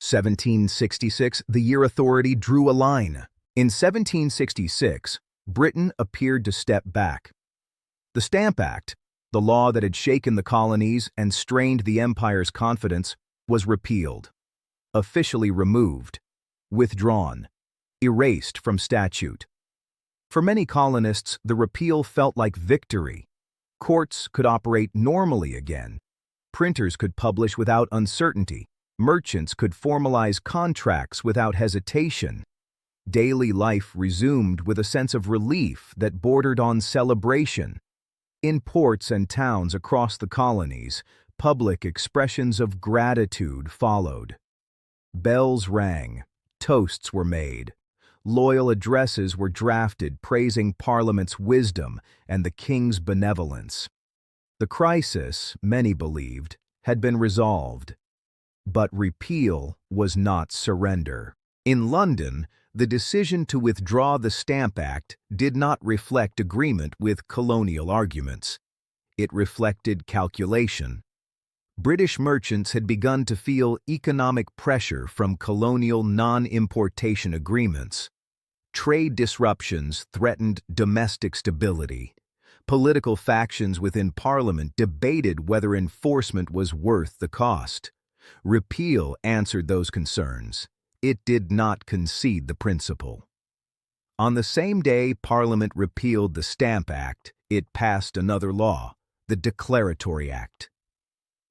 1766, the year authority drew a line. In 1766, Britain appeared to step back. The Stamp Act, the law that had shaken the colonies and strained the empire's confidence, was repealed, officially removed, withdrawn, erased from statute. For many colonists, the repeal felt like victory. Courts could operate normally again. Printers could publish without uncertainty. Merchants could formalize contracts without hesitation. Daily life resumed with a sense of relief that bordered on celebration. In ports and towns across the colonies, public expressions of gratitude followed. Bells rang, toasts were made. Loyal addresses were drafted praising Parliament's wisdom and the King's benevolence. The crisis, many believed, had been resolved. But repeal was not surrender. In London, the decision to withdraw the Stamp Act did not reflect agreement with colonial arguments. It reflected calculation. British merchants had begun to feel economic pressure from colonial non-importation agreements. Trade disruptions threatened domestic stability. Political factions within Parliament debated whether enforcement was worth the cost. Repeal answered those concerns. It did not concede the principle. On the same day Parliament repealed the Stamp Act, it passed another law, the Declaratory Act.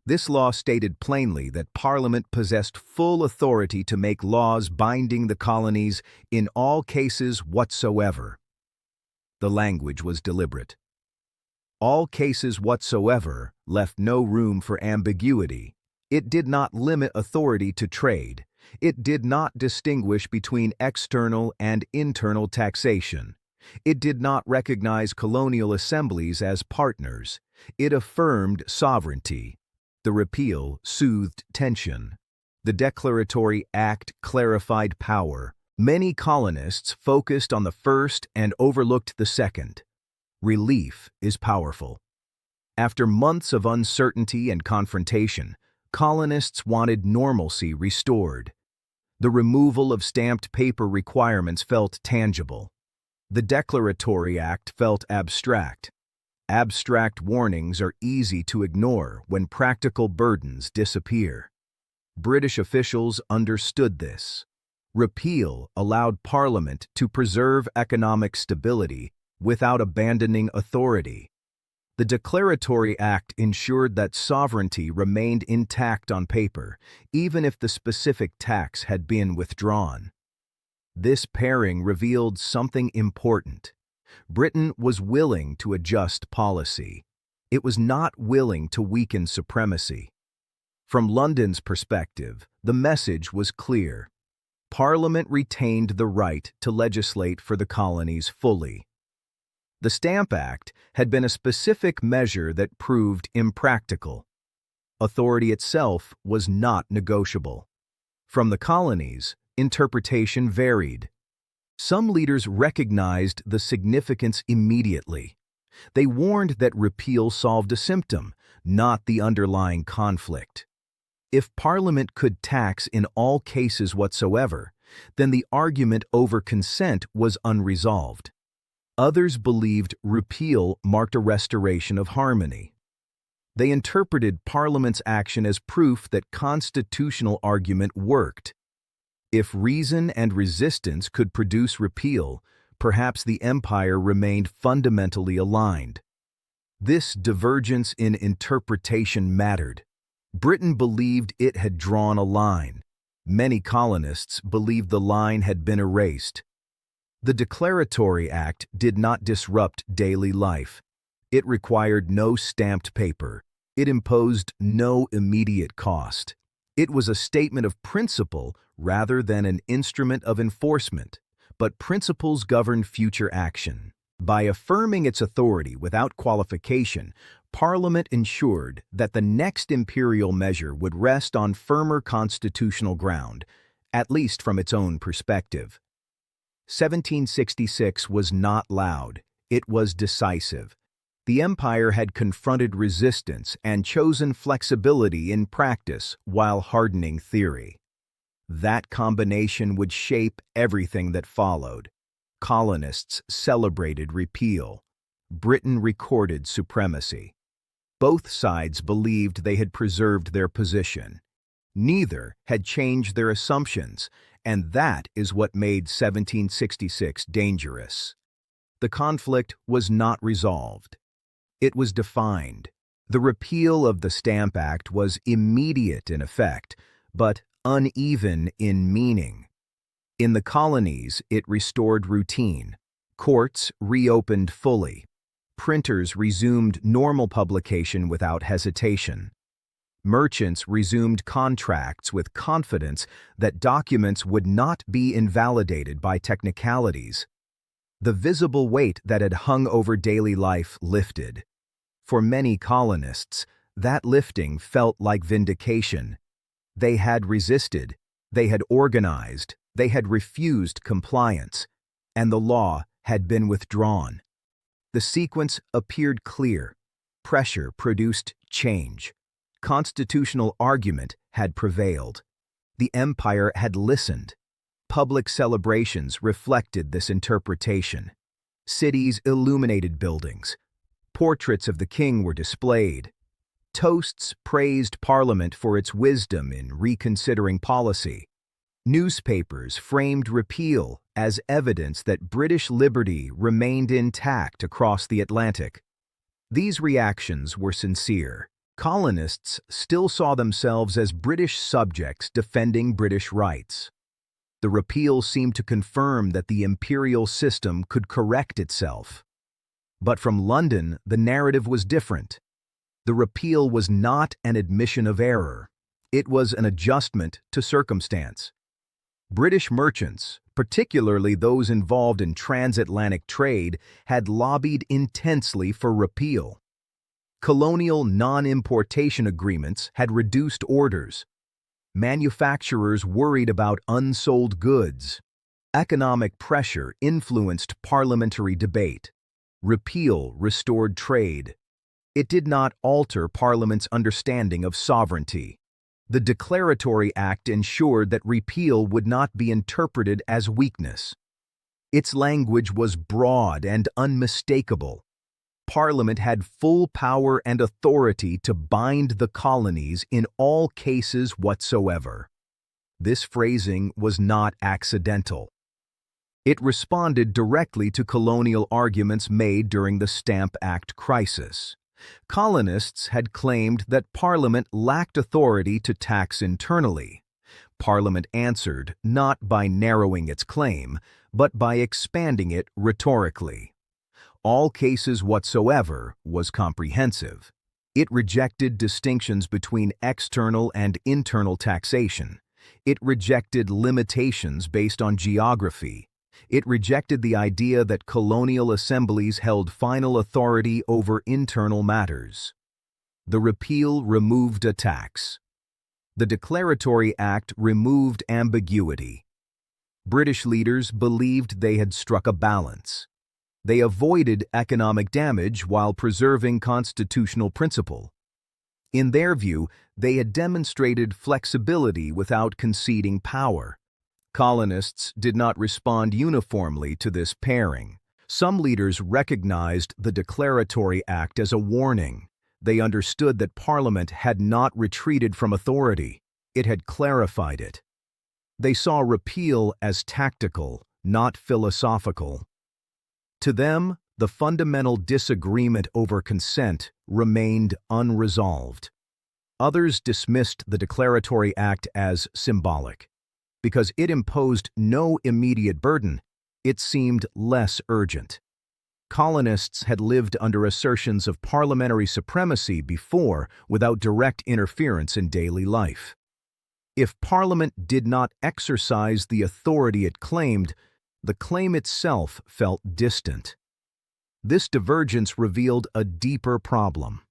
This law stated plainly that Parliament possessed full authority to make laws binding the colonies in all cases whatsoever. The language was deliberate. All cases whatsoever left no room for ambiguity. It did not limit authority to trade. It did not distinguish between external and internal taxation. It did not recognize colonial assemblies as partners. It affirmed sovereignty. The repeal soothed tension. The Declaratory Act clarified power. Many colonists focused on the first and overlooked the second. Relief is powerful. After months of uncertainty and confrontation, colonists wanted normalcy restored. The removal of stamped paper requirements felt tangible. The Declaratory Act felt abstract. Abstract warnings are easy to ignore when practical burdens disappear. British officials understood this. Repeal allowed Parliament to preserve economic stability without abandoning authority. The Declaratory Act ensured that sovereignty remained intact on paper, even if the specific tax had been withdrawn. This pairing revealed something important. Britain was willing to adjust policy. It was not willing to weaken supremacy. From London's perspective, the message was clear. Parliament retained the right to legislate for the colonies fully. The Stamp Act had been a specific measure that proved impractical. Authority itself was not negotiable. From the colonies, interpretation varied. Some leaders recognized the significance immediately. They warned that repeal solved a symptom, not the underlying conflict. If Parliament could tax in all cases whatsoever, then the argument over consent was unresolved. Others believed repeal marked a restoration of harmony. They interpreted Parliament's action as proof that constitutional argument worked. If reason and resistance could produce repeal, perhaps the empire remained fundamentally aligned. This divergence in interpretation mattered. Britain believed it had drawn a line. Many colonists believed the line had been erased. The Declaratory Act did not disrupt daily life. It required no stamped paper. It imposed no immediate cost. It was a statement of principle rather than an instrument of enforcement, but principles governed future action. By affirming its authority without qualification, Parliament ensured that the next imperial measure would rest on firmer constitutional ground, at least from its own perspective. 1766 was not loud, it was decisive. The empire had confronted resistance and chosen flexibility in practice while hardening theory. That combination would shape everything that followed. Colonists celebrated repeal. Britain recorded supremacy. Both sides believed they had preserved their position. Neither had changed their assumptions, and that is what made 1766 dangerous. The conflict was not resolved. It was defined. The repeal of the Stamp Act was immediate in effect, but uneven in meaning. In the colonies, it restored routine. Courts reopened fully. Printers resumed normal publication without hesitation. Merchants resumed contracts with confidence that documents would not be invalidated by technicalities. The visible weight that had hung over daily life lifted. For many colonists, that lifting felt like vindication. They had resisted, they had organized, they had refused compliance, and the law had been withdrawn. The sequence appeared clear. Pressure produced change. Constitutional argument had prevailed. The empire had listened. Public celebrations reflected this interpretation. Cities illuminated buildings. Portraits of the king were displayed. Toasts praised Parliament for its wisdom in reconsidering policy. Newspapers framed repeal as evidence that British liberty remained intact across the Atlantic. These reactions were sincere. Colonists still saw themselves as British subjects defending British rights. The repeal seemed to confirm that the imperial system could correct itself. But from London, the narrative was different. The repeal was not an admission of error. It was an adjustment to circumstance. British merchants, particularly those involved in transatlantic trade, had lobbied intensely for repeal. Colonial non-importation agreements had reduced orders. Manufacturers worried about unsold goods. Economic pressure influenced parliamentary debate. Repeal restored trade. It did not alter Parliament's understanding of sovereignty. The Declaratory Act ensured that repeal would not be interpreted as weakness. Its language was broad and unmistakable. Parliament had full power and authority to bind the colonies in all cases whatsoever. This phrasing was not accidental. It responded directly to colonial arguments made during the Stamp Act crisis. Colonists had claimed that Parliament lacked authority to tax internally. Parliament answered not by narrowing its claim, but by expanding it rhetorically. All cases whatsoever was comprehensive. It rejected distinctions between external and internal taxation. It rejected limitations based on geography. It rejected the idea that colonial assemblies held final authority over internal matters. The repeal removed a tax. The Declaratory Act removed ambiguity. British leaders believed they had struck a balance. They avoided economic damage while preserving constitutional principle. In their view, they had demonstrated flexibility without conceding power. Colonists did not respond uniformly to this pairing. Some leaders recognized the Declaratory Act as a warning. They understood that Parliament had not retreated from authority. It had clarified it. They saw repeal as tactical, not philosophical. To them, the fundamental disagreement over consent remained unresolved. Others dismissed the Declaratory Act as symbolic. Because it imposed no immediate burden, it seemed less urgent. Colonists had lived under assertions of parliamentary supremacy before without direct interference in daily life. If Parliament did not exercise the authority it claimed, the claim itself felt distant. This divergence revealed a deeper problem.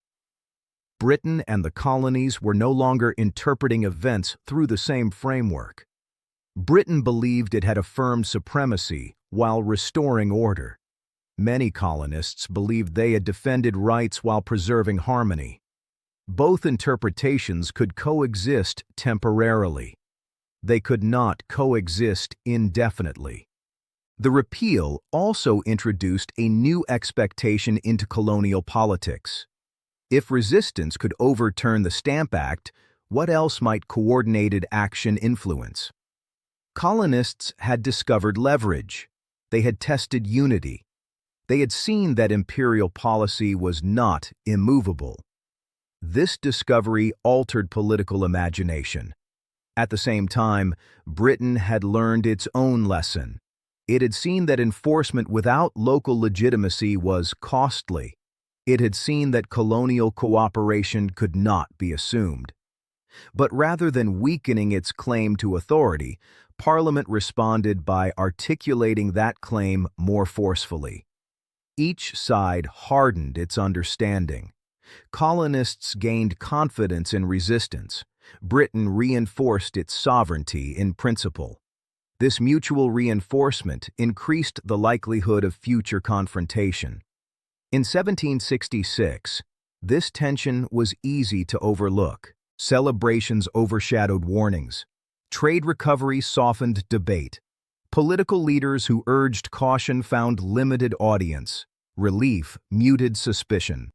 Britain and the colonies were no longer interpreting events through the same framework. Britain believed it had affirmed supremacy while restoring order. Many colonists believed they had defended rights while preserving harmony. Both interpretations could coexist temporarily. They could not coexist indefinitely. The repeal also introduced a new expectation into colonial politics. If resistance could overturn the Stamp Act, what else might coordinated action influence? Colonists had discovered leverage. They had tested unity. They had seen that imperial policy was not immovable. This discovery altered political imagination. At the same time, Britain had learned its own lesson. It had seen that enforcement without local legitimacy was costly. It had seen that colonial cooperation could not be assumed. But rather than weakening its claim to authority, Parliament responded by articulating that claim more forcefully. Each side hardened its understanding. Colonists gained confidence in resistance. Britain reinforced its sovereignty in principle. This mutual reinforcement increased the likelihood of future confrontation. In 1766, this tension was easy to overlook. Celebrations overshadowed warnings. Trade recovery softened debate. Political leaders who urged caution found limited audience. Relief muted suspicion.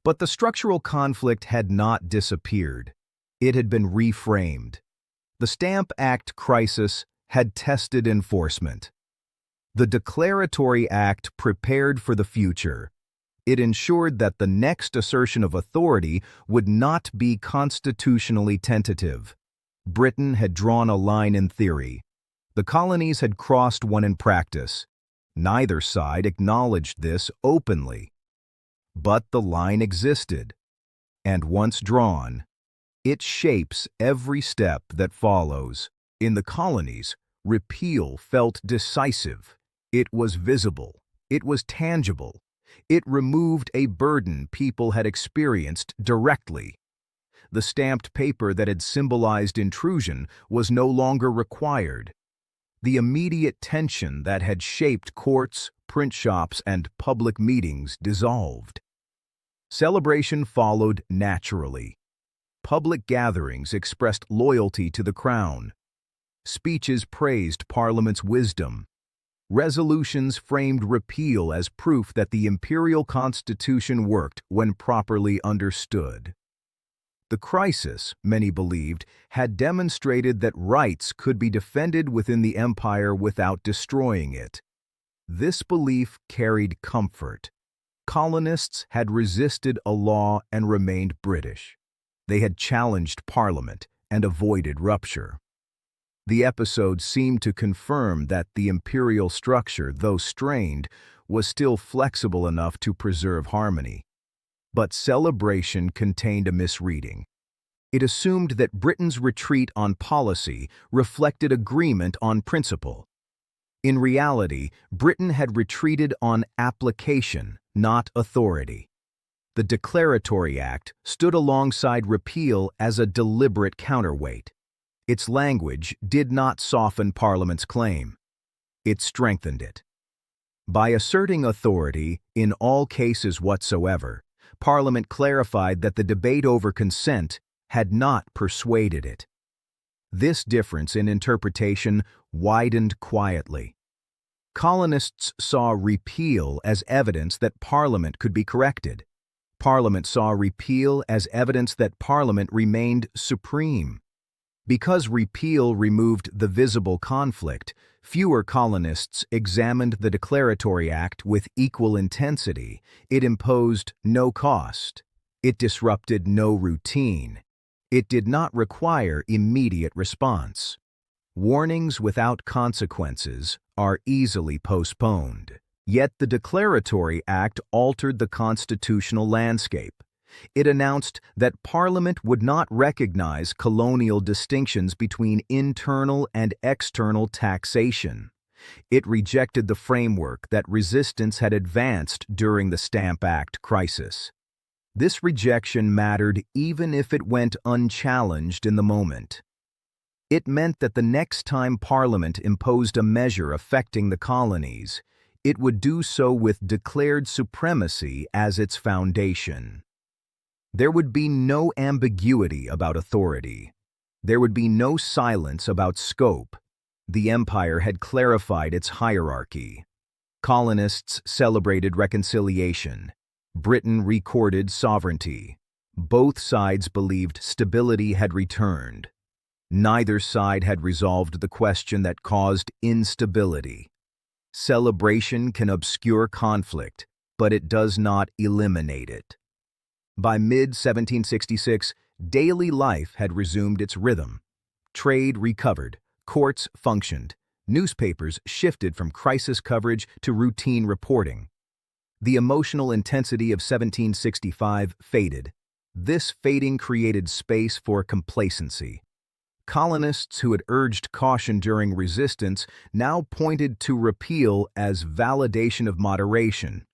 But the structural conflict had not disappeared. It had been reframed. The Stamp Act crisis had tested enforcement. The Declaratory Act prepared for the future. It ensured that the next assertion of authority would not be constitutionally tentative. Britain had drawn a line in theory. The colonies had crossed one in practice. Neither side acknowledged this openly. But the line existed, and once drawn, it shapes every step that follows. In the colonies, repeal felt decisive. It was visible. It was tangible. It removed a burden people had experienced directly. The stamped paper that had symbolized intrusion was no longer required. The immediate tension that had shaped courts, print shops, and public meetings dissolved. Celebration followed naturally. Public gatherings expressed loyalty to the Crown. Speeches praised Parliament's wisdom. Resolutions framed repeal as proof that the imperial constitution worked when properly understood. The crisis, many believed, had demonstrated that rights could be defended within the empire without destroying it. This belief carried comfort. Colonists had resisted a law and remained British. They had challenged Parliament and avoided rupture. The episode seemed to confirm that the imperial structure, though strained, was still flexible enough to preserve harmony. But celebration contained a misreading. It assumed that Britain's retreat on policy reflected agreement on principle. In reality, Britain had retreated on application, not authority. The Declaratory Act stood alongside repeal as a deliberate counterweight. Its language did not soften Parliament's claim. It strengthened it. By asserting authority in all cases whatsoever, Parliament clarified that the debate over consent had not persuaded it. This difference in interpretation widened quietly. Colonists saw repeal as evidence that Parliament could be corrected. Parliament saw repeal as evidence that Parliament remained supreme. Because repeal removed the visible conflict, fewer colonists examined the Declaratory Act with equal intensity. It imposed no cost. It disrupted no routine. It did not require immediate response. Warnings without consequences are easily postponed. Yet the Declaratory Act altered the constitutional landscape. It announced that Parliament would not recognize colonial distinctions between internal and external taxation. It rejected the framework that resistance had advanced during the Stamp Act crisis. This rejection mattered even if it went unchallenged in the moment. It meant that the next time Parliament imposed a measure affecting the colonies, it would do so with declared supremacy as its foundation. There would be no ambiguity about authority. There would be no silence about scope. The empire had clarified its hierarchy. Colonists celebrated reconciliation. Britain recorded sovereignty. Both sides believed stability had returned. Neither side had resolved the question that caused instability. Celebration can obscure conflict, but it does not eliminate it. By mid-1766, daily life had resumed its rhythm. Trade recovered, courts functioned, newspapers shifted from crisis coverage to routine reporting. The emotional intensity of 1765 faded. This fading created space for complacency. Colonists who had urged caution during resistance now pointed to repeal as validation of moderation.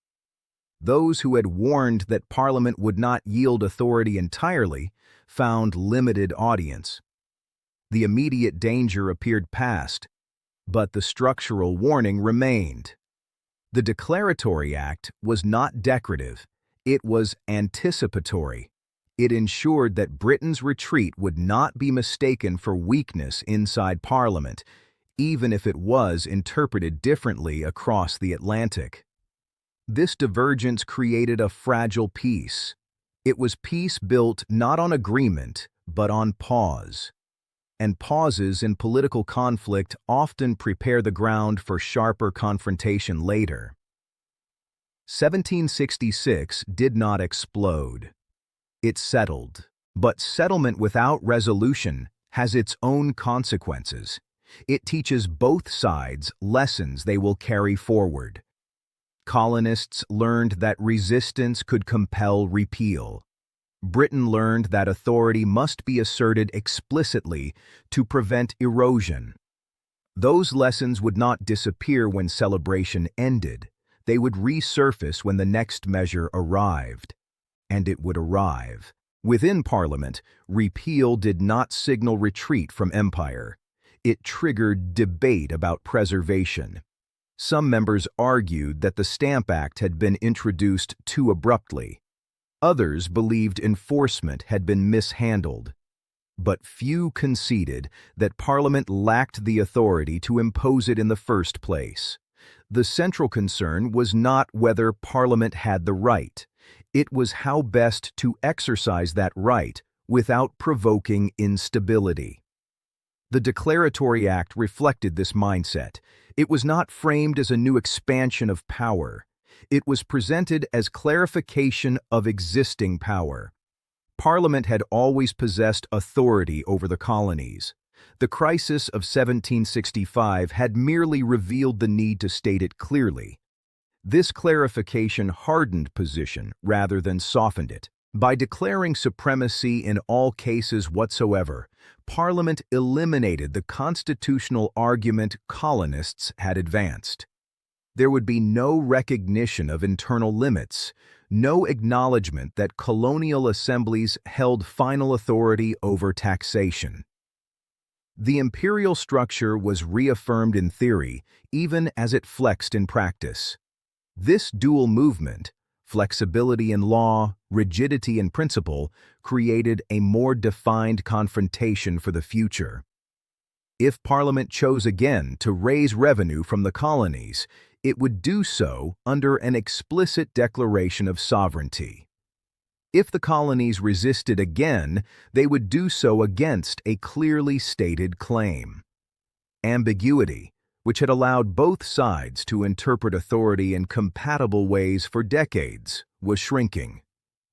Those who had warned that Parliament would not yield authority entirely found limited audience. The immediate danger appeared past, but the structural warning remained. The Declaratory Act was not decorative, it was anticipatory. It ensured that Britain's retreat would not be mistaken for weakness inside Parliament, even if it was interpreted differently across the Atlantic. This divergence created a fragile peace. It was peace built not on agreement, but on pause. And pauses in political conflict often prepare the ground for sharper confrontation later. 1766 did not explode. It settled. But settlement without resolution has its own consequences. It teaches both sides lessons they will carry forward. Colonists learned that resistance could compel repeal. Britain learned that authority must be asserted explicitly to prevent erosion. Those lessons would not disappear when celebration ended. They would resurface when the next measure arrived. And it would arrive. Within Parliament, repeal did not signal retreat from empire. It triggered debate about preservation. Some members argued that the Stamp Act had been introduced too abruptly. Others believed enforcement had been mishandled. But few conceded that Parliament lacked the authority to impose it in the first place. The central concern was not whether Parliament had the right. It was how best to exercise that right without provoking instability. The Declaratory Act reflected this mindset. It was not framed as a new expansion of power. It was presented as clarification of existing power. Parliament had always possessed authority over the colonies. The crisis of 1765 had merely revealed the need to state it clearly. This clarification hardened position rather than softened it. By declaring supremacy in all cases whatsoever, Parliament eliminated the constitutional argument colonists had advanced. There would be no recognition of internal limits, no acknowledgement that colonial assemblies held final authority over taxation. The imperial structure was reaffirmed in theory, even as it flexed in practice. This dual movement, flexibility in law, rigidity in principle, created a more defined confrontation for the future. If Parliament chose again to raise revenue from the colonies, it would do so under an explicit declaration of sovereignty. If the colonies resisted again, they would do so against a clearly stated claim. Ambiguity, which had allowed both sides to interpret authority in compatible ways for decades, was shrinking.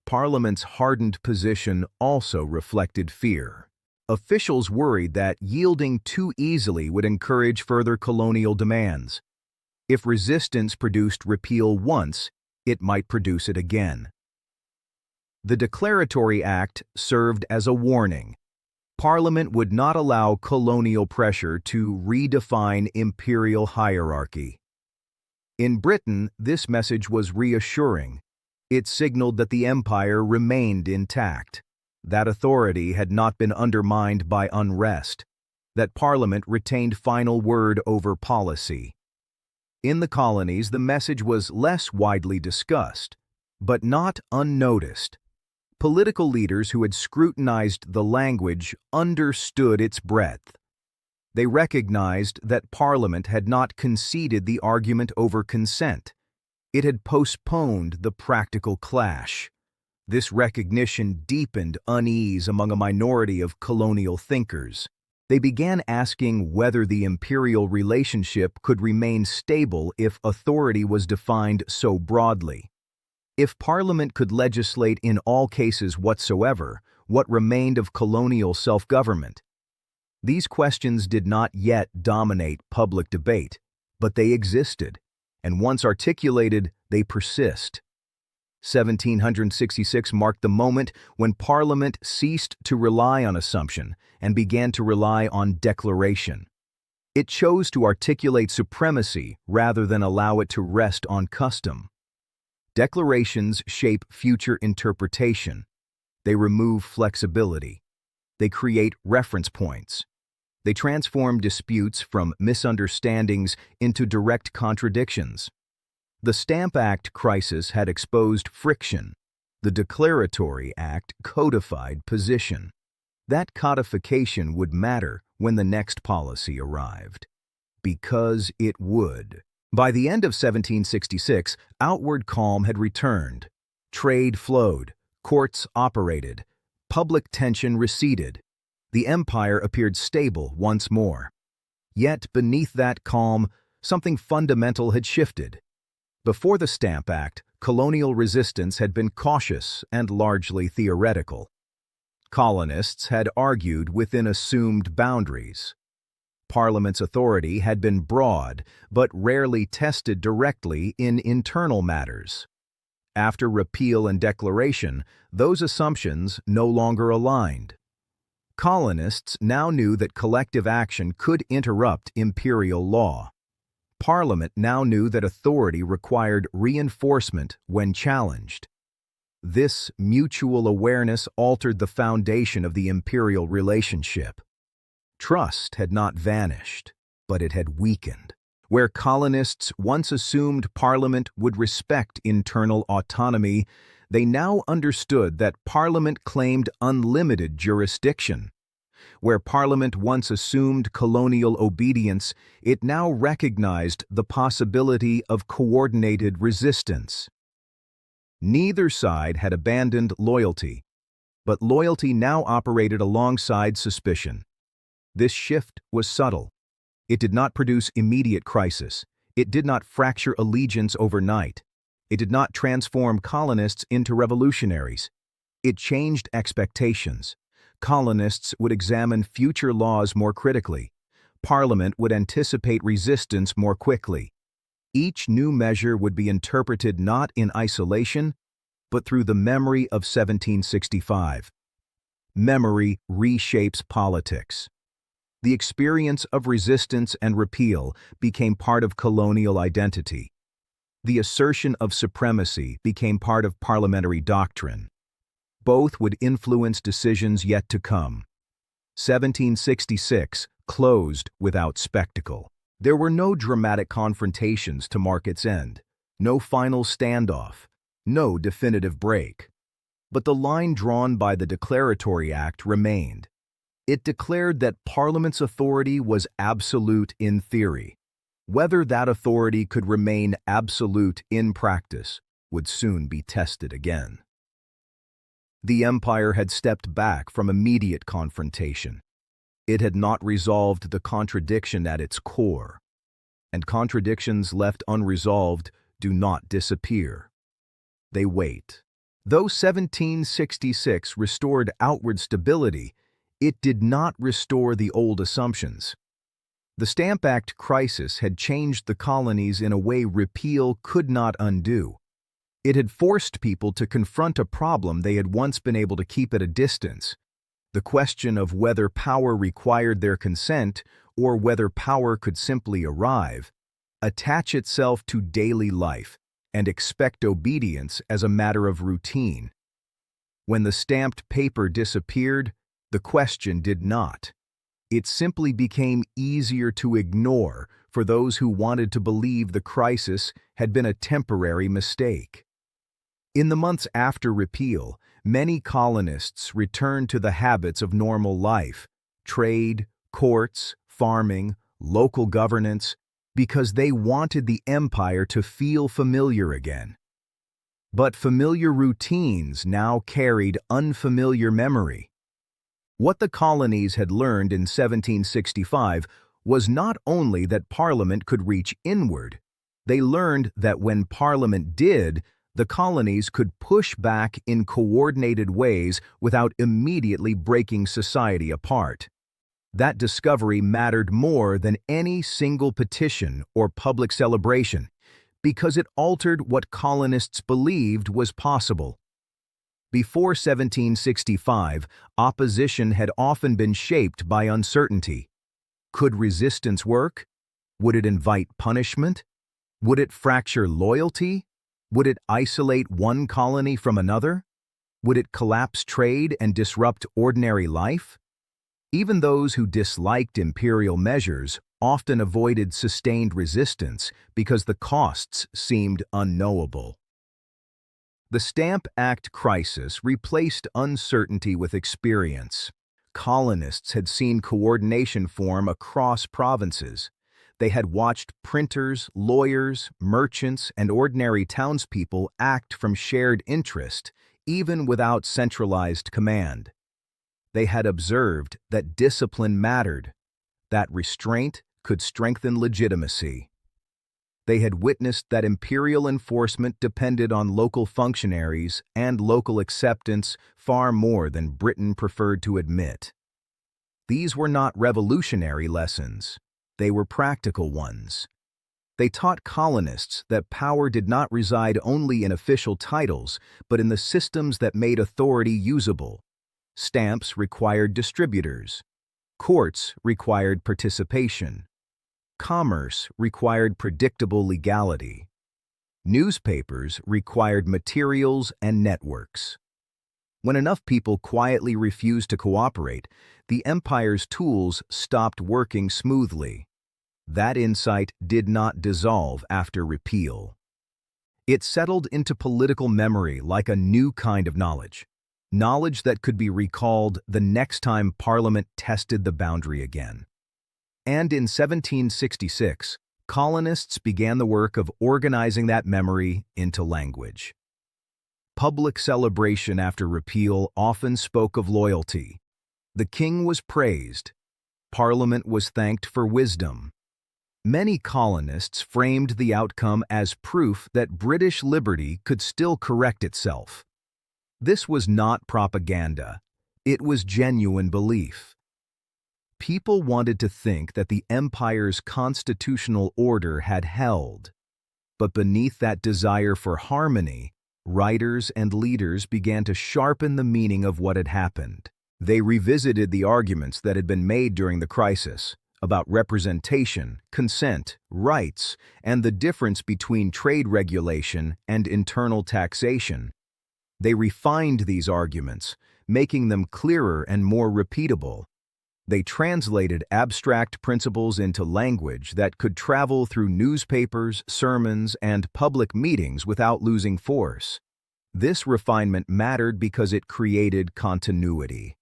Parliament's hardened position also reflected fear. Officials worried that yielding too easily would encourage further colonial demands. If resistance produced repeal once, it might produce it again. The Declaratory Act served as a warning. Parliament would not allow colonial pressure to redefine imperial hierarchy. In Britain, this message was reassuring. It signaled that the empire remained intact, that authority had not been undermined by unrest, that Parliament retained final word over policy. In the colonies, the message was less widely discussed, but not unnoticed. Political leaders who had scrutinized the language understood its breadth. They recognized that Parliament had not conceded the argument over consent. It had postponed the practical clash. This recognition deepened unease among a minority of colonial thinkers. They began asking whether the imperial relationship could remain stable if authority was defined so broadly. If Parliament could legislate in all cases whatsoever, what remained of colonial self-government? These questions did not yet dominate public debate, but they existed, and once articulated, they persist. 1766 marked the moment when Parliament ceased to rely on assumption and began to rely on declaration. It chose to articulate supremacy rather than allow it to rest on custom. Declarations shape future interpretation. They remove flexibility. They create reference points. They transform disputes from misunderstandings into direct contradictions. The Stamp Act crisis had exposed friction. The Declaratory Act codified position. That codification would matter when the next policy arrived. Because it would. By the end of 1766, outward calm had returned. Trade flowed. Courts operated. Public tension receded. The empire appeared stable once more. Yet beneath that calm, something fundamental had shifted. Before the Stamp Act, colonial resistance had been cautious and largely theoretical. Colonists had argued within assumed boundaries. Parliament's authority had been broad, but rarely tested directly in internal matters. After repeal and declaration, those assumptions no longer aligned. Colonists now knew that collective action could interrupt imperial law. Parliament now knew that authority required reinforcement when challenged. This mutual awareness altered the foundation of the imperial relationship. Trust had not vanished, but it had weakened. Where colonists once assumed Parliament would respect internal autonomy, they now understood that Parliament claimed unlimited jurisdiction. Where Parliament once assumed colonial obedience, it now recognized the possibility of coordinated resistance. Neither side had abandoned loyalty, but loyalty now operated alongside suspicion. This shift was subtle. It did not produce immediate crisis. It did not fracture allegiance overnight. It did not transform colonists into revolutionaries. It changed expectations. Colonists would examine future laws more critically. Parliament would anticipate resistance more quickly. Each new measure would be interpreted not in isolation, but through the memory of 1765. Memory reshapes politics. The experience of resistance and repeal became part of colonial identity. The assertion of supremacy became part of parliamentary doctrine. Both would influence decisions yet to come. 1766 closed without spectacle. There were no dramatic confrontations to mark its end, no final standoff, no definitive break. But the line drawn by the Declaratory Act remained. It declared that Parliament's authority was absolute in theory. Whether that authority could remain absolute in practice would soon be tested again. The empire had stepped back from immediate confrontation. It had not resolved the contradiction at its core, and contradictions left unresolved do not disappear. They wait. Though 1766 restored outward stability, it did not restore the old assumptions. The Stamp Act crisis had changed the colonies in a way repeal could not undo. It had forced people to confront a problem they had once been able to keep at a distance. The question of whether power required their consent or whether power could simply arrive, attach itself to daily life, and expect obedience as a matter of routine. When the stamped paper disappeared, the question did not. It simply became easier to ignore for those who wanted to believe the crisis had been a temporary mistake. In the months after repeal, many colonists returned to the habits of normal life, trade, courts, farming, local governance, because they wanted the empire to feel familiar again. But familiar routines now carried unfamiliar memory. What the colonies had learned in 1765 was not only that Parliament could reach inward, they learned that when Parliament did, the colonies could push back in coordinated ways without immediately breaking society apart. That discovery mattered more than any single petition or public celebration, because it altered what colonists believed was possible. Before 1765, opposition had often been shaped by uncertainty. Could resistance work? Would it invite punishment? Would it fracture loyalty? Would it isolate one colony from another? Would it collapse trade and disrupt ordinary life? Even those who disliked imperial measures often avoided sustained resistance because the costs seemed unknowable. The Stamp Act crisis replaced uncertainty with experience. Colonists had seen coordination form across provinces. They had watched printers, lawyers, merchants, and ordinary townspeople act from shared interest, even without centralized command. They had observed that discipline mattered, that restraint could strengthen legitimacy. They had witnessed that imperial enforcement depended on local functionaries and local acceptance far more than Britain preferred to admit. These were not revolutionary lessons. They were practical ones. They taught colonists that power did not reside only in official titles, but in the systems that made authority usable. Stamps required distributors. Courts required participation. Commerce required predictable legality. Newspapers required materials and networks. When enough people quietly refused to cooperate, the empire's tools stopped working smoothly. That insight did not dissolve after repeal. It settled into political memory like a new kind of knowledge that could be recalled the next time Parliament tested the boundary again. And in 1766, colonists began the work of organizing that memory into language. Public celebration after repeal often spoke of loyalty. The king was praised. Parliament was thanked for wisdom. Many colonists framed the outcome as proof that British liberty could still correct itself. This was not propaganda. It was genuine belief. People wanted to think that the empire's constitutional order had held. But beneath that desire for harmony, writers and leaders began to sharpen the meaning of what had happened. They revisited the arguments that had been made during the crisis about representation, consent, rights, and the difference between trade regulation and internal taxation. They refined these arguments, making them clearer and more repeatable. They translated abstract principles into language that could travel through newspapers, sermons, and public meetings without losing force. This refinement mattered because it created continuity.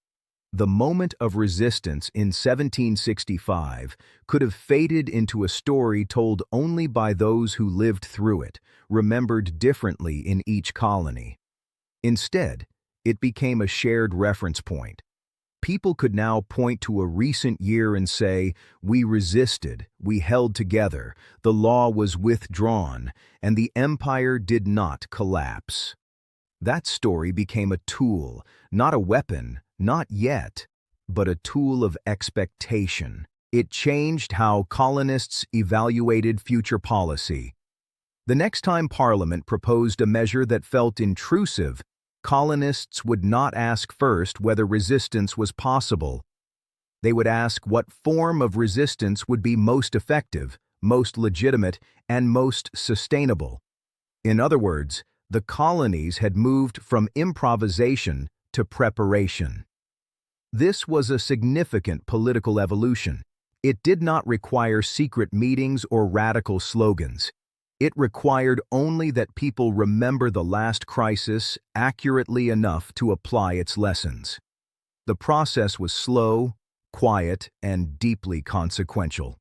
The moment of resistance in 1765 could have faded into a story told only by those who lived through it, remembered differently in each colony. Instead, it became a shared reference point. People could now point to a recent year and say, "We resisted, we held together, the law was withdrawn, and the empire did not collapse." That story became a tool, not a weapon, not yet, but a tool of expectation. It changed how colonists evaluated future policy. The next time Parliament proposed a measure that felt intrusive, colonists would not ask first whether resistance was possible. They would ask what form of resistance would be most effective, most legitimate, and most sustainable. In other words, the colonies had moved from improvisation to preparation. This was a significant political evolution. It did not require secret meetings or radical slogans. It required only that people remember the last crisis accurately enough to apply its lessons. The process was slow, quiet, and deeply consequential.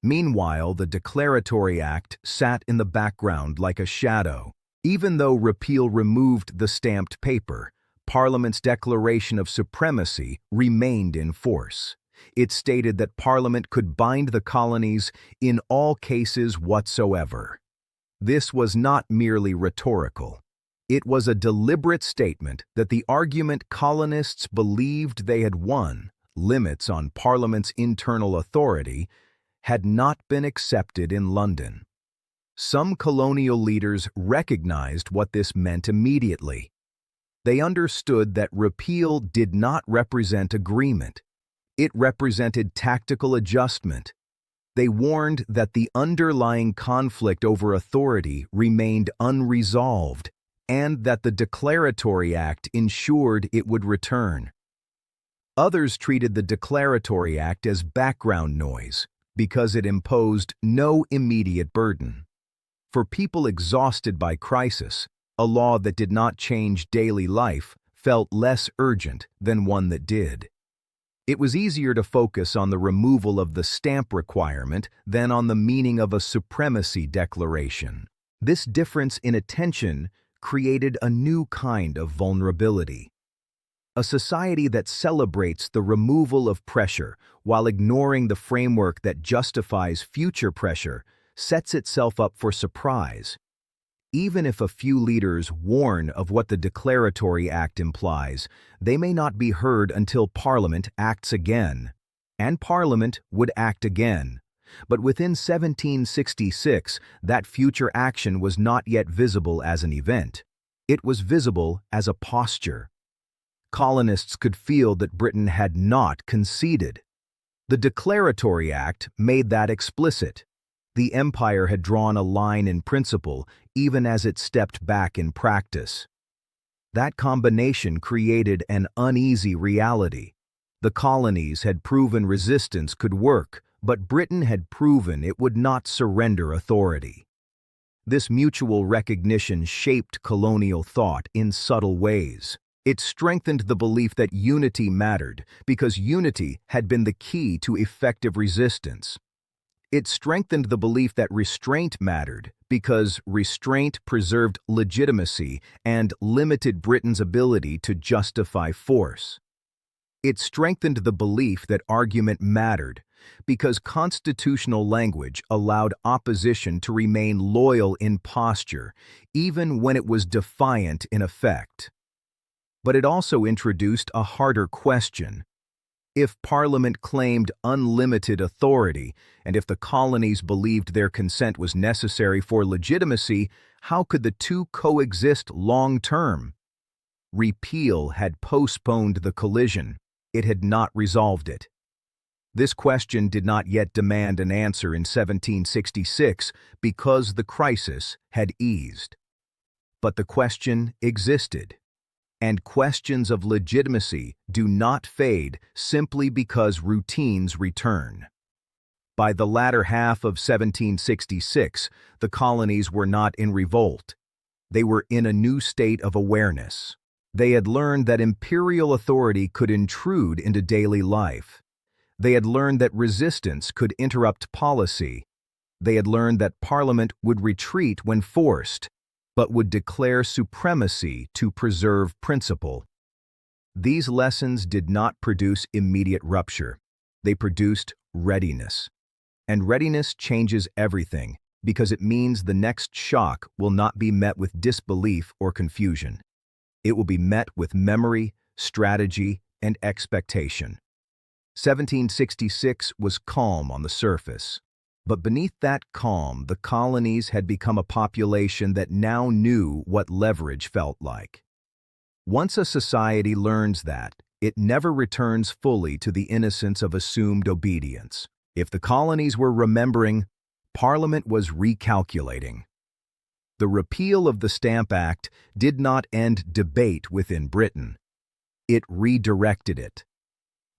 Meanwhile, the Declaratory Act sat in the background like a shadow. Even though repeal removed the stamped paper, Parliament's declaration of supremacy remained in force. It stated that Parliament could bind the colonies in all cases whatsoever. This was not merely rhetorical. It was a deliberate statement that the argument colonists believed they had won, limits on Parliament's internal authority, had not been accepted in London. Some colonial leaders recognized what this meant immediately. They understood that repeal did not represent agreement. It represented tactical adjustment. They warned that the underlying conflict over authority remained unresolved and that the Declaratory Act ensured it would return. Others treated the Declaratory Act as background noise because it imposed no immediate burden. For people exhausted by crisis, a law that did not change daily life felt less urgent than one that did. It was easier to focus on the removal of the stamp requirement than on the meaning of a supremacy declaration. This difference in attention created a new kind of vulnerability. A society that celebrates the removal of pressure while ignoring the framework that justifies future pressure sets itself up for surprise. Even if a few leaders warn of what the Declaratory Act implies, they may not be heard until Parliament acts again. And Parliament would act again. But within 1766, that future action was not yet visible as an event. It was visible as a posture. Colonists could feel that Britain had not conceded. The Declaratory Act made that explicit. The empire had drawn a line in principle, even as it stepped back in practice. That combination created an uneasy reality. The colonies had proven resistance could work, but Britain had proven it would not surrender authority. This mutual recognition shaped colonial thought in subtle ways. It strengthened the belief that unity mattered, because unity had been the key to effective resistance. It strengthened the belief that restraint mattered, because restraint preserved legitimacy and limited Britain's ability to justify force. It strengthened the belief that argument mattered, because constitutional language allowed opposition to remain loyal in posture, even when it was defiant in effect. But it also introduced a harder question. If Parliament claimed unlimited authority, and if the colonies believed their consent was necessary for legitimacy, how could the two coexist long-term? Repeal had postponed the collision. It had not resolved it. This question did not yet demand an answer in 1766 because the crisis had eased. But the question existed. And questions of legitimacy do not fade simply because routines return. By the latter half of 1766, the colonies were not in revolt. They were in a new state of awareness. They had learned that imperial authority could intrude into daily life. They had learned that resistance could interrupt policy. They had learned that Parliament would retreat when forced, but would declare supremacy to preserve principle. These lessons did not produce immediate rupture. They produced readiness. And readiness changes everything, because it means the next shock will not be met with disbelief or confusion. It will be met with memory, strategy, and expectation. 1766 was calm on the surface. But beneath that calm, the colonies had become a population that now knew what leverage felt like. Once a society learns that, it never returns fully to the innocence of assumed obedience. If the colonies were remembering, Parliament was recalculating. The repeal of the Stamp Act did not end debate within Britain. It redirected it.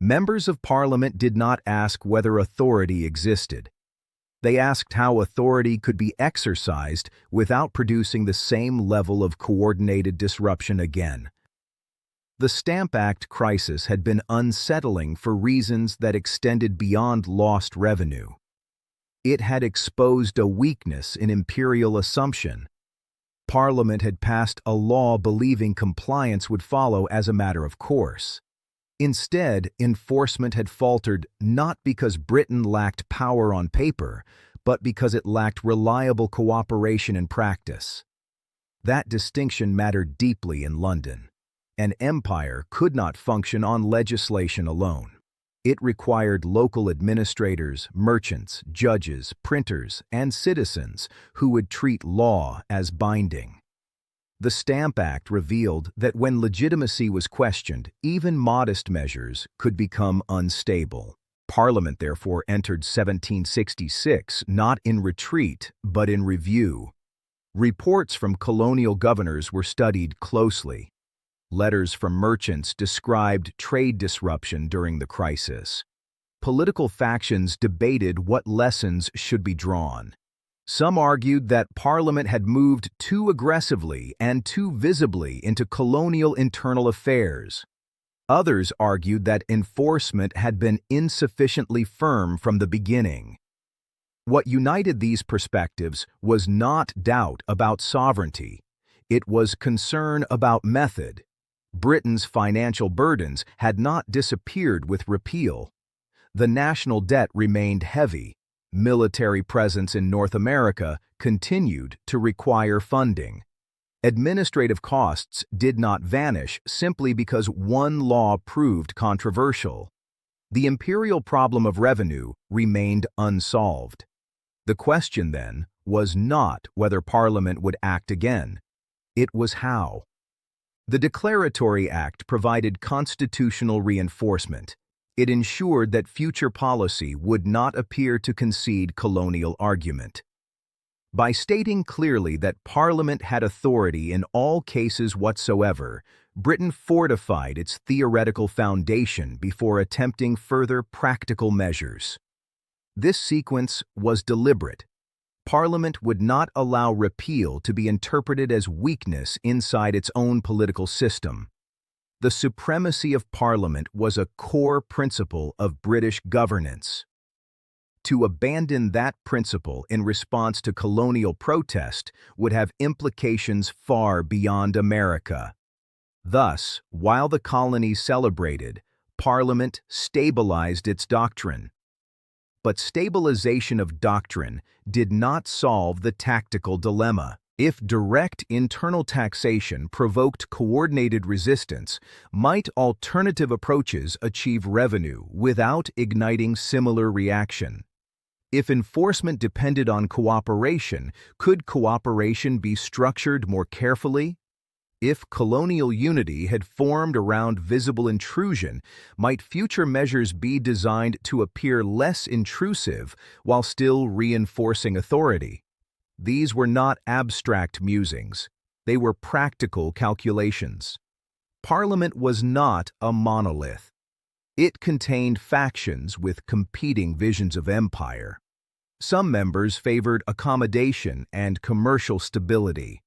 Members of Parliament did not ask whether authority existed. They asked how authority could be exercised without producing the same level of coordinated disruption again. The Stamp Act crisis had been unsettling for reasons that extended beyond lost revenue. It had exposed a weakness in imperial assumption. Parliament had passed a law believing compliance would follow as a matter of course. Instead, enforcement had faltered not because Britain lacked power on paper, but because it lacked reliable cooperation in practice. That distinction mattered deeply in London. An empire could not function on legislation alone. It required local administrators, merchants, judges, printers, and citizens who would treat law as binding. The Stamp Act revealed that when legitimacy was questioned, even modest measures could become unstable. Parliament therefore entered 1766 not in retreat, but in review. Reports from colonial governors were studied closely. Letters from merchants described trade disruption during the crisis. Political factions debated what lessons should be drawn. Some argued that Parliament had moved too aggressively and too visibly into colonial internal affairs. Others argued that enforcement had been insufficiently firm from the beginning. What united these perspectives was not doubt about sovereignty. It was concern about method. Britain's financial burdens had not disappeared with repeal. The national debt remained heavy. Military presence in North America continued to require funding. Administrative costs did not vanish simply because one law proved controversial. The imperial problem of revenue remained unsolved. The question, then, was not whether Parliament would act again. It was how. The Declaratory Act provided constitutional reinforcement. It ensured that future policy would not appear to concede colonial argument. By stating clearly that Parliament had authority in all cases whatsoever, Britain fortified its theoretical foundation before attempting further practical measures. This sequence was deliberate. Parliament would not allow repeal to be interpreted as weakness inside its own political system. The supremacy of Parliament was a core principle of British governance. To abandon that principle in response to colonial protest would have implications far beyond America. Thus, while the colonies celebrated, Parliament stabilized its doctrine. But stabilization of doctrine did not solve the tactical dilemma. If direct internal taxation provoked coordinated resistance, might alternative approaches achieve revenue without igniting similar reaction? If enforcement depended on cooperation, could cooperation be structured more carefully? If colonial unity had formed around visible intrusion, might future measures be designed to appear less intrusive while still reinforcing authority? These were not abstract musings. They were practical calculations. Parliament was not a monolith. It contained factions with competing visions of empire. Some members favored accommodation and commercial stability.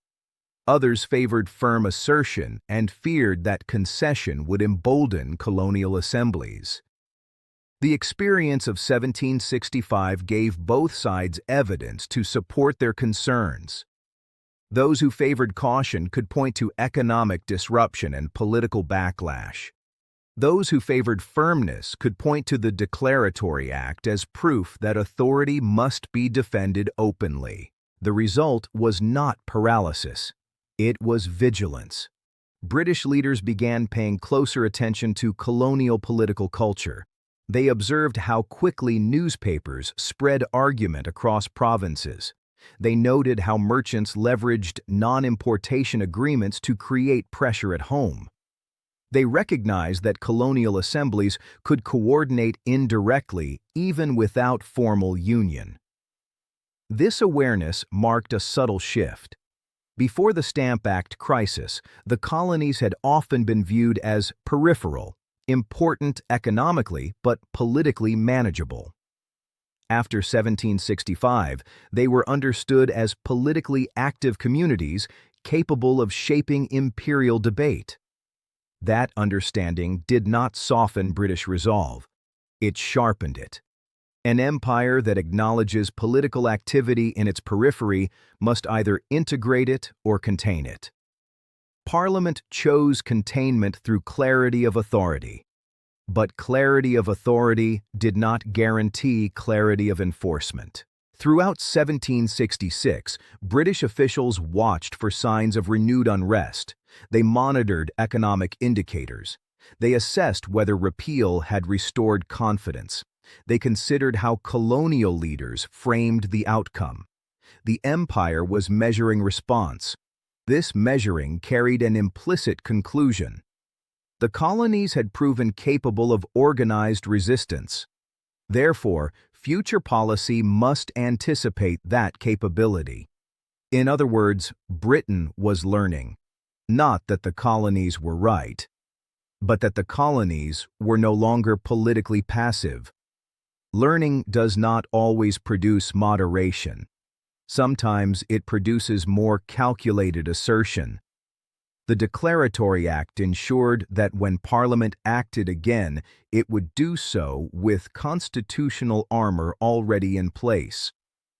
Others favored firm assertion and feared that concession would embolden colonial assemblies. The experience of 1765 gave both sides evidence to support their concerns. Those who favored caution could point to economic disruption and political backlash. Those who favored firmness could point to the Declaratory Act as proof that authority must be defended openly. The result was not paralysis. It was vigilance. British leaders began paying closer attention to colonial political culture. They observed how quickly newspapers spread argument across provinces. They noted how merchants leveraged non-importation agreements to create pressure at home. They recognized that colonial assemblies could coordinate indirectly even without formal union. This awareness marked a subtle shift. Before the Stamp Act crisis, the colonies had often been viewed as peripheral, important economically but politically manageable. After 1765, they were understood as politically active communities capable of shaping imperial debate. That understanding did not soften British resolve. It sharpened it. An empire that acknowledges political activity in its periphery must either integrate it or contain it. Parliament chose containment through clarity of authority. But clarity of authority did not guarantee clarity of enforcement. Throughout 1766, British officials watched for signs of renewed unrest. They monitored economic indicators. They assessed whether repeal had restored confidence. They considered how colonial leaders framed the outcome. The empire was measuring response. This measuring carried an implicit conclusion. The colonies had proven capable of organized resistance. Therefore, future policy must anticipate that capability. In other words, Britain was learning, not that the colonies were right, but that the colonies were no longer politically passive. Learning does not always produce moderation. Sometimes it produces more calculated assertion. The Declaratory Act ensured that when Parliament acted again, it would do so with constitutional armor already in place.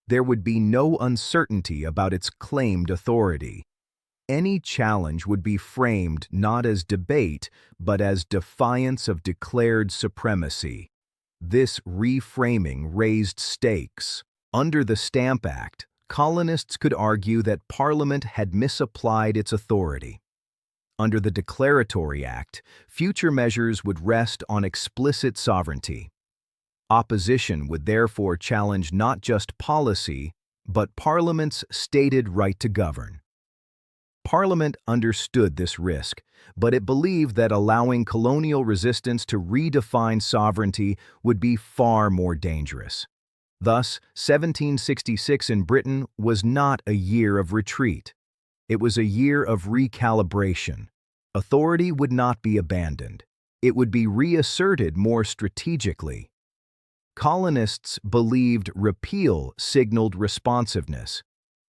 There would be no uncertainty about its claimed authority. Any challenge would be framed not as debate, but as defiance of declared supremacy. This reframing raised stakes. Under the Stamp Act, colonists could argue that Parliament had misapplied its authority. Under the Declaratory Act, future measures would rest on explicit sovereignty. Opposition would therefore challenge not just policy, but Parliament's stated right to govern. Parliament understood this risk, but it believed that allowing colonial resistance to redefine sovereignty would be far more dangerous. Thus, 1766 in Britain was not a year of retreat. It was a year of recalibration. Authority would not be abandoned. It would be reasserted more strategically. Colonists believed repeal signaled responsiveness.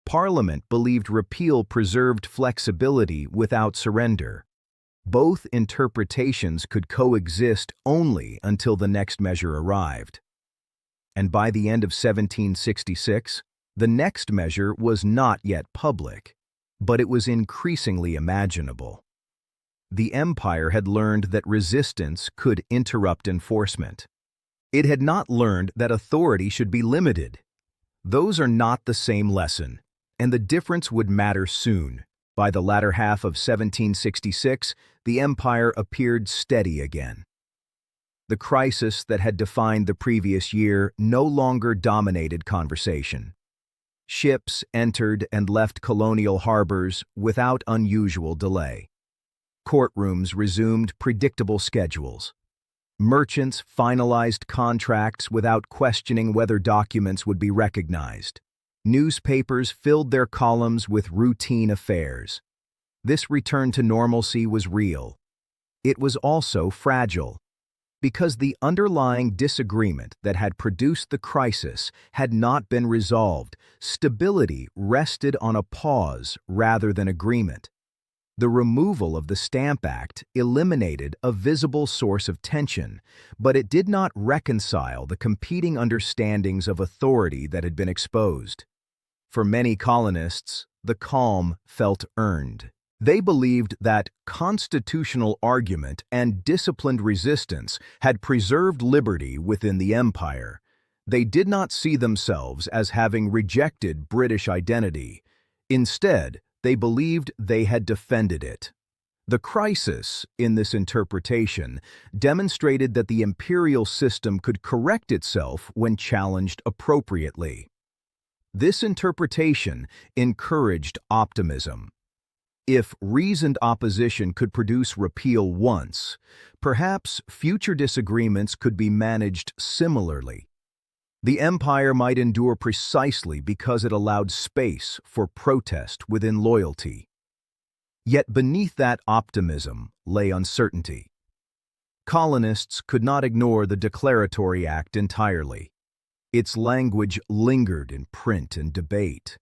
Parliament believed repeal preserved flexibility without surrender. Both interpretations could coexist only until the next measure arrived. And by the end of 1766, the next measure was not yet public, but it was increasingly imaginable. The empire had learned that resistance could interrupt enforcement. It had not learned that authority should be limited. Those are not the same lesson, and the difference would matter soon. By the latter half of 1766, the empire appeared steady again. The crisis that had defined the previous year no longer dominated conversation. Ships entered and left colonial harbors without unusual delay. Courtrooms resumed predictable schedules. Merchants finalized contracts without questioning whether documents would be recognized. Newspapers filled their columns with routine affairs. This return to normalcy was real. It was also fragile, because the underlying disagreement that had produced the crisis had not been resolved. Stability rested on a pause rather than agreement. The removal of the Stamp Act eliminated a visible source of tension, but it did not reconcile the competing understandings of authority that had been exposed. For many colonists, the calm felt earned. They believed that constitutional argument and disciplined resistance had preserved liberty within the empire. They did not see themselves as having rejected British identity. Instead, they believed they had defended it. The crisis, in this interpretation, demonstrated that the imperial system could correct itself when challenged appropriately. This interpretation encouraged optimism. If reasoned opposition could produce repeal once, perhaps future disagreements could be managed similarly. The empire might endure precisely because it allowed space for protest within loyalty. Yet beneath that optimism lay uncertainty. Colonists could not ignore the Declaratory Act entirely. Its language lingered in print and debate.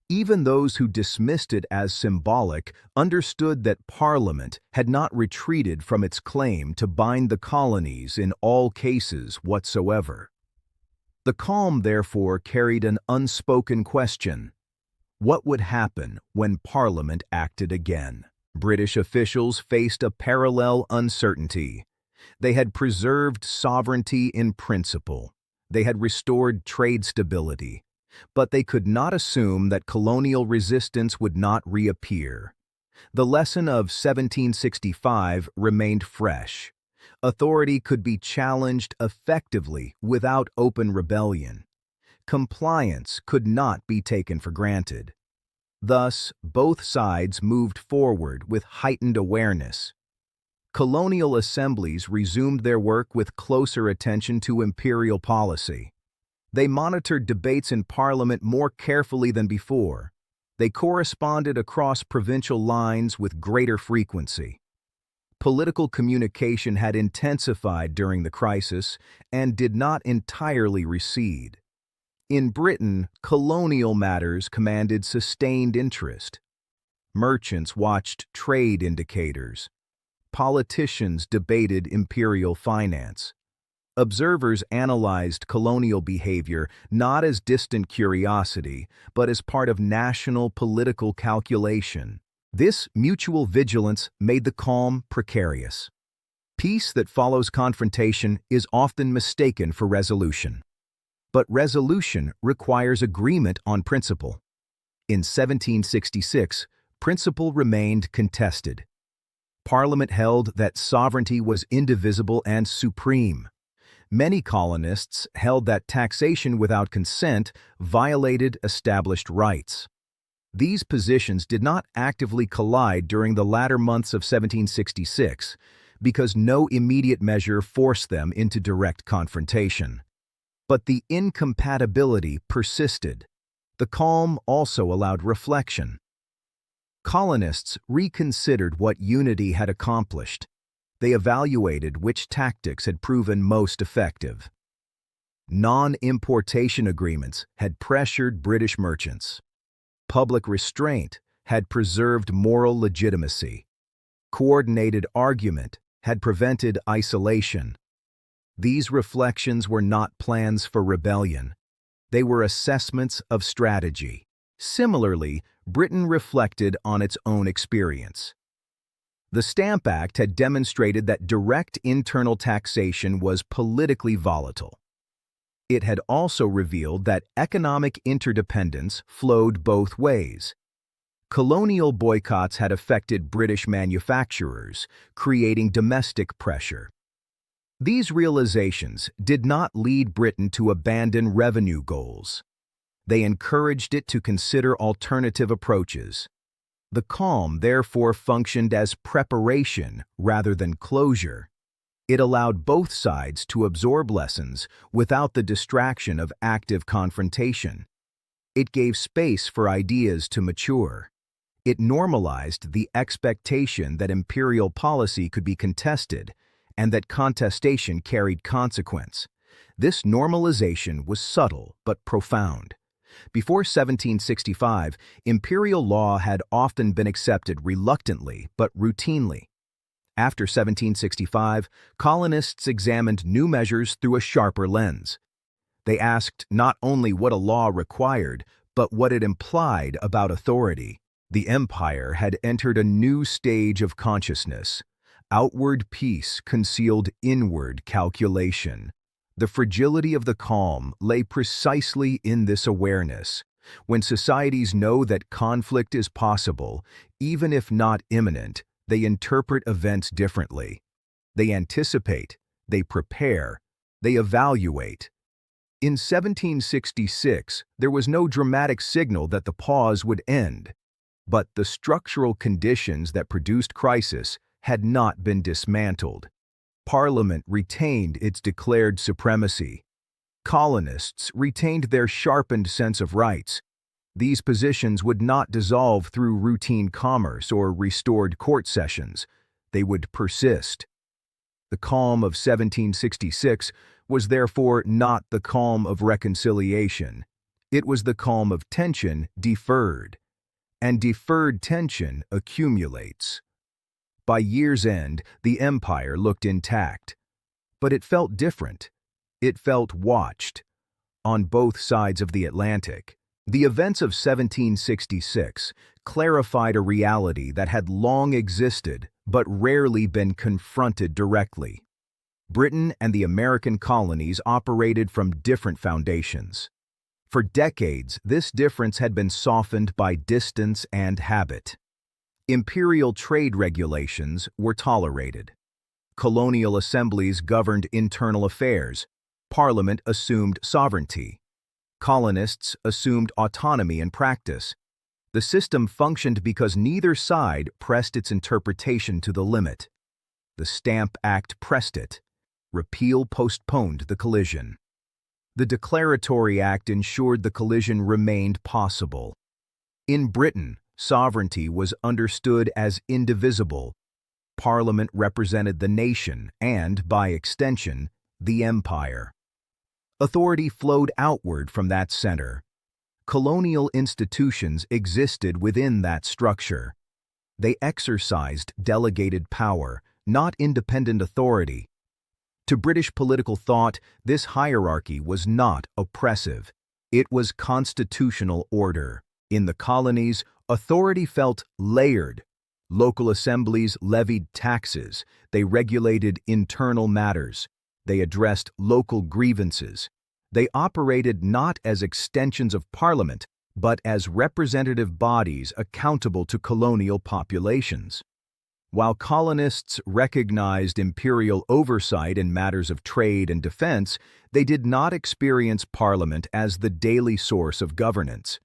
Even those who dismissed it as symbolic understood that Parliament had not retreated from its claim to bind the colonies in all cases whatsoever. The calm, therefore, carried an unspoken question. What would happen when Parliament acted again? British officials faced a parallel uncertainty. They had preserved sovereignty in principle. They had restored trade stability. But they could not assume that colonial resistance would not reappear. The lesson of 1765 remained fresh. Authority could be challenged effectively without open rebellion. Compliance could not be taken for granted. Thus, both sides moved forward with heightened awareness. Colonial assemblies resumed their work with closer attention to imperial policy. They monitored debates in Parliament more carefully than before. They corresponded across provincial lines with greater frequency. Political communication had intensified during the crisis and did not entirely recede. In Britain, colonial matters commanded sustained interest. Merchants watched trade indicators. Politicians debated imperial finance. Observers analyzed colonial behavior not as distant curiosity, but as part of national political calculation. This mutual vigilance made the calm precarious. Peace that follows confrontation is often mistaken for resolution. But resolution requires agreement on principle. In 1766, principle remained contested. Parliament held that sovereignty was indivisible and supreme. Many colonists held that taxation without consent violated established rights. These positions did not actively collide during the latter months of 1766 because no immediate measure forced them into direct confrontation. But the incompatibility persisted. The calm also allowed reflection. Colonists reconsidered what unity had accomplished. They evaluated which tactics had proven most effective. Non-importation agreements had pressured British merchants. Public restraint had preserved moral legitimacy. Coordinated argument had prevented isolation. These reflections were not plans for rebellion. They were assessments of strategy. Similarly, Britain reflected on its own experience. The Stamp Act had demonstrated that direct internal taxation was politically volatile. It had also revealed that economic interdependence flowed both ways. Colonial boycotts had affected British manufacturers, creating domestic pressure. These realizations did not lead Britain to abandon revenue goals. They encouraged it to consider alternative approaches. The calm, therefore, functioned as preparation rather than closure. It allowed both sides to absorb lessons without the distraction of active confrontation. It gave space for ideas to mature. It normalized the expectation that imperial policy could be contested and that contestation carried consequence. This normalization was subtle but profound. Before 1765, imperial law had often been accepted reluctantly but routinely. After 1765, colonists examined new measures through a sharper lens. They asked not only what a law required, but what it implied about authority. The empire had entered a new stage of consciousness. Outward peace concealed inward calculation. The fragility of the calm lay precisely in this awareness. When societies know that conflict is possible, even if not imminent, they interpret events differently. They anticipate, they prepare, they evaluate. In 1766, there was no dramatic signal that the pause would end. But the structural conditions that produced crisis had not been dismantled. Parliament retained its declared supremacy. Colonists retained their sharpened sense of rights. These positions would not dissolve through routine commerce or restored court sessions. They would persist. The calm of 1766 was therefore not the calm of reconciliation. It was the calm of tension deferred, and deferred tension accumulates. By year's end, the empire looked intact, but it felt different. It felt watched. On both sides of the Atlantic, the events of 1766 clarified a reality that had long existed but rarely been confronted directly. Britain and the American colonies operated from different foundations. For decades, this difference had been softened by distance and habit. Imperial trade regulations were tolerated. Colonial assemblies governed internal affairs. Parliament assumed sovereignty. Colonists assumed autonomy in practice. The system functioned because neither side pressed its interpretation to the limit. The Stamp Act pressed it. Repeal postponed the collision. The Declaratory Act ensured the collision remained possible. In Britain, sovereignty was understood as indivisible. Parliament represented the nation and, by extension, the empire. Authority flowed outward from that center. Colonial institutions existed within that structure. They exercised delegated power, not independent authority. To British political thought, this hierarchy was not oppressive. It was constitutional order. In the colonies, authority felt layered. Local assemblies levied taxes. They regulated internal matters. They addressed local grievances. They operated not as extensions of Parliament, but as representative bodies accountable to colonial populations. While colonists recognized imperial oversight in matters of trade and defense, they did not experience Parliament as the daily source of governance.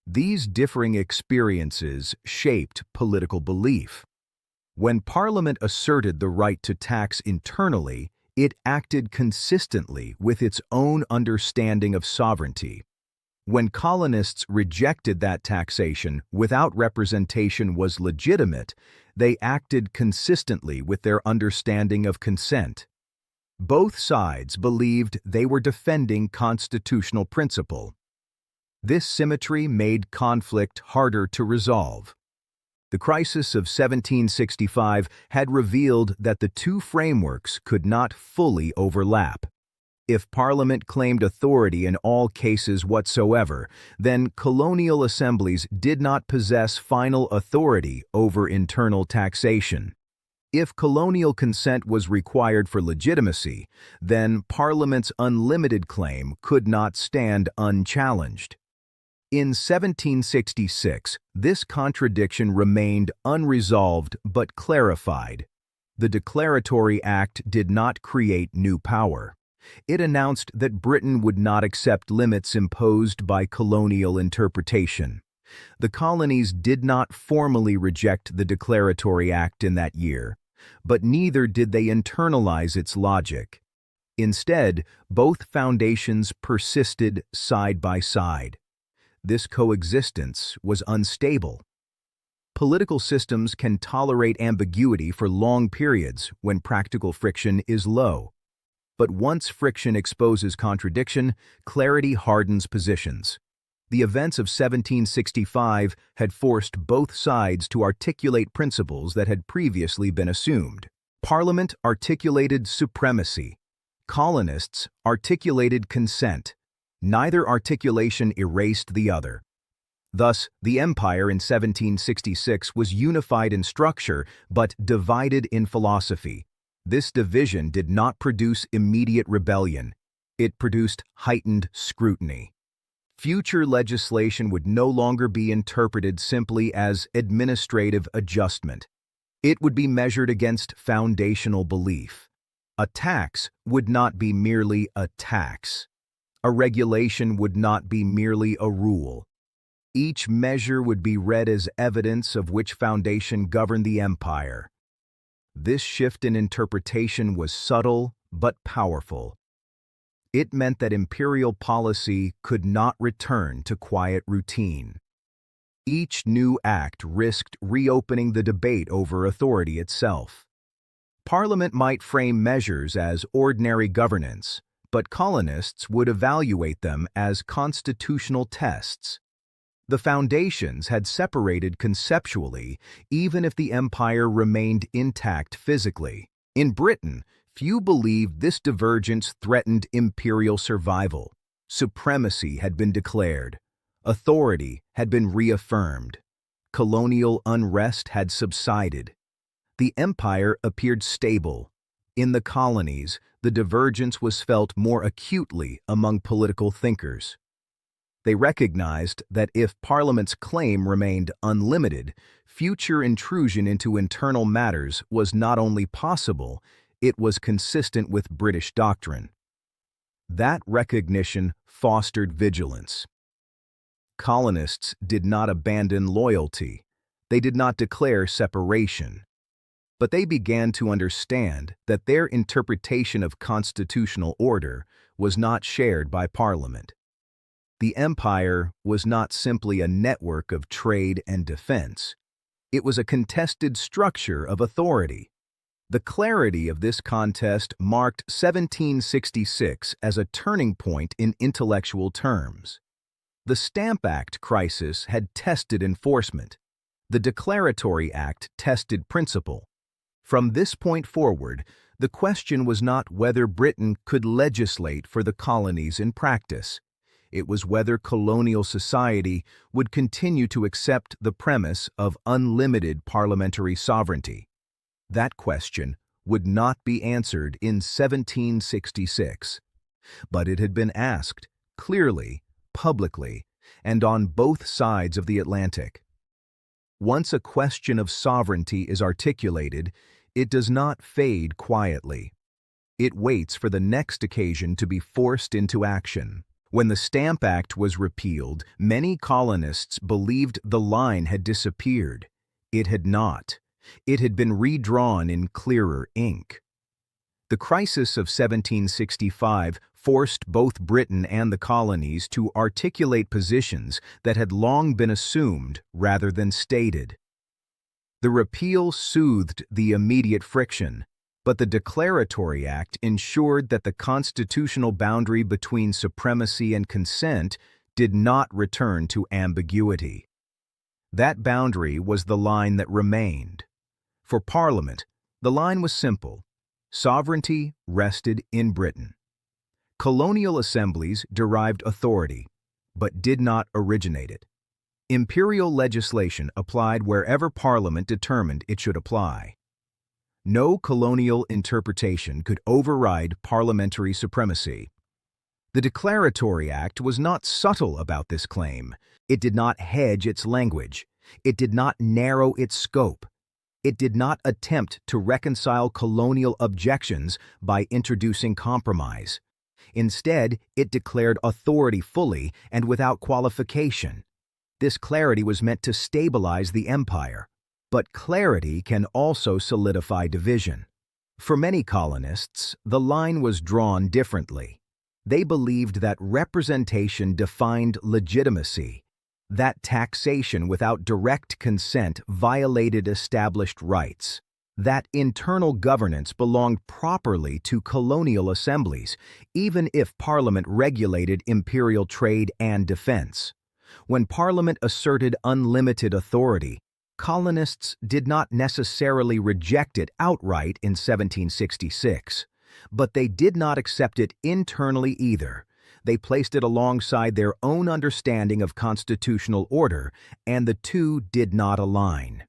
These differing experiences shaped political belief. When Parliament asserted the right to tax internally, it acted consistently with its own understanding of sovereignty. When colonists rejected that taxation without representation was legitimate, they acted consistently with their understanding of consent. Both sides believed they were defending constitutional principle. This symmetry made conflict harder to resolve. The crisis of 1765 had revealed that the two frameworks could not fully overlap. If Parliament claimed authority in all cases whatsoever, then colonial assemblies did not possess final authority over internal taxation. If colonial consent was required for legitimacy, then Parliament's unlimited claim could not stand unchallenged. In 1766, this contradiction remained unresolved but clarified. The Declaratory Act did not create new power. It announced that Britain would not accept limits imposed by colonial interpretation. The colonies did not formally reject the Declaratory Act in that year, but neither did they internalize its logic. Instead, both foundations persisted side by side. This coexistence was unstable. Political systems can tolerate ambiguity for long periods when practical friction is low. But once friction exposes contradiction, clarity hardens positions. The events of 1765 had forced both sides to articulate principles that had previously been assumed. Parliament articulated supremacy. Colonists articulated consent. Neither articulation erased the other. Thus, the empire in 1766 was unified in structure but divided in philosophy. This division did not produce immediate rebellion. It produced heightened scrutiny. Future legislation would no longer be interpreted simply as administrative adjustment. It would be measured against foundational belief. A tax would not be merely a tax. A regulation would not be merely a rule. Each measure would be read as evidence of which foundation governed the empire. This shift in interpretation was subtle but powerful. It meant that imperial policy could not return to quiet routine. Each new act risked reopening the debate over authority itself. Parliament might frame measures as ordinary governance, but colonists would evaluate them as constitutional tests. The foundations had separated conceptually, even if the empire remained intact physically. In Britain, few believed this divergence threatened imperial survival. Supremacy had been declared. Authority had been reaffirmed. Colonial unrest had subsided. The empire appeared stable. In the colonies, the divergence was felt more acutely among political thinkers. They recognized that if Parliament's claim remained unlimited, future intrusion into internal matters was not only possible, it was consistent with British doctrine. That recognition fostered vigilance. Colonists did not abandon loyalty. They did not declare separation. But they began to understand that their interpretation of constitutional order was not shared by Parliament. The empire was not simply a network of trade and defense. It was a contested structure of authority. The clarity of this contest marked 1766 as a turning point in intellectual terms. The Stamp Act crisis had tested enforcement. The Declaratory Act tested principle. From this point forward, the question was not whether Britain could legislate for the colonies in practice. It was whether colonial society would continue to accept the premise of unlimited parliamentary sovereignty. That question would not be answered in 1766, but it had been asked clearly, publicly, and on both sides of the Atlantic. Once a question of sovereignty is articulated, it does not fade quietly. It waits for the next occasion to be forced into action. When the Stamp Act was repealed, many colonists believed the line had disappeared. It had not. It had been redrawn in clearer ink. The crisis of 1765 forced both Britain and the colonies to articulate positions that had long been assumed rather than stated. The repeal soothed the immediate friction, but the Declaratory Act ensured that the constitutional boundary between supremacy and consent did not return to ambiguity. That boundary was the line that remained. For Parliament, the line was simple. Sovereignty rested in Britain. Colonial assemblies derived authority, but did not originate it. Imperial legislation applied wherever Parliament determined it should apply. No colonial interpretation could override parliamentary supremacy. The Declaratory Act was not subtle about this claim. It did not hedge its language. It did not narrow its scope. It did not attempt to reconcile colonial objections by introducing compromise. Instead, it declared authority fully and without qualification. This clarity was meant to stabilize the empire. But clarity can also solidify division. For many colonists, the line was drawn differently. They believed that representation defined legitimacy, that taxation without direct consent violated established rights, that internal governance belonged properly to colonial assemblies, even if Parliament regulated imperial trade and defense. When Parliament asserted unlimited authority, colonists did not necessarily reject it outright in 1766, but they did not accept it internally either. They placed it alongside their own understanding of constitutional order, and the two did not align.